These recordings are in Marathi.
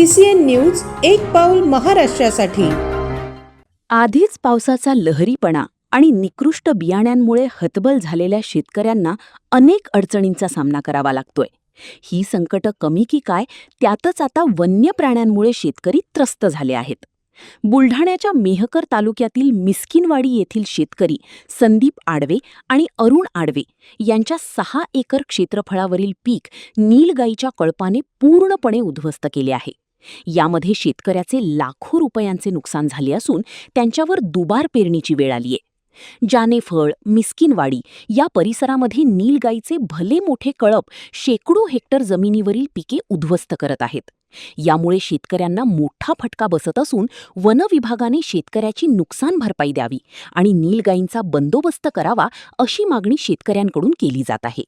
CCN न्यूज एक पाऊल महाराष्ट्रासाठी। आधीच पावसाचा लहरीपणा आणि निकृष्ट बियाण्यांमुळे हतबल झालेल्या शेतकऱ्यांना अनेक अडचणींचा सामना करावा लागतोय। ही संकटं कमी की काय, त्यातच आता वन्य प्राण्यांमुळे शेतकरी त्रस्त झाले आहेत। बुलढाण्याच्या मेहकर तालुक्यातील मिस्किनवाडी येथील शेतकरी संदीप आडवे आणि अरुण आडवे यांच्या 6 एकर क्षेत्रफळावरील पीक नीलगाईच्या कळपाने पूर्णपणे उद्ध्वस्त केले आहे। यामध्ये शेतकऱ्याचे लाखो रुपयांचे नुकसान झाले असून त्यांच्यावर दुबार पेरणीची वेळ आलीये। जानेफळ, मिस्किनवाडी या परिसरामध्ये नीलगाईचे भले मोठे कळप शेकडो हेक्टर जमिनीवरील पिके उद्ध्वस्त करत आहेत। यामुळे शेतकऱ्यांना मोठा फटका बसत असून वन विभागाने शेतकऱ्याची नुकसान भरपाई द्यावी आणि नीलगाईंचा बंदोबस्त करावा अशी मागणी शेतकऱ्यांकडून केली जात आहे।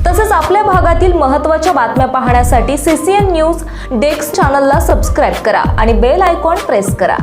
तसेच आपल्या भागातील महत्त्वाच्या बातम्या पाहण्यासाठी CCN न्यूज डेस्क चॅनलला सबस्क्राइब करा आणि बेल आयकॉन प्रेस करा।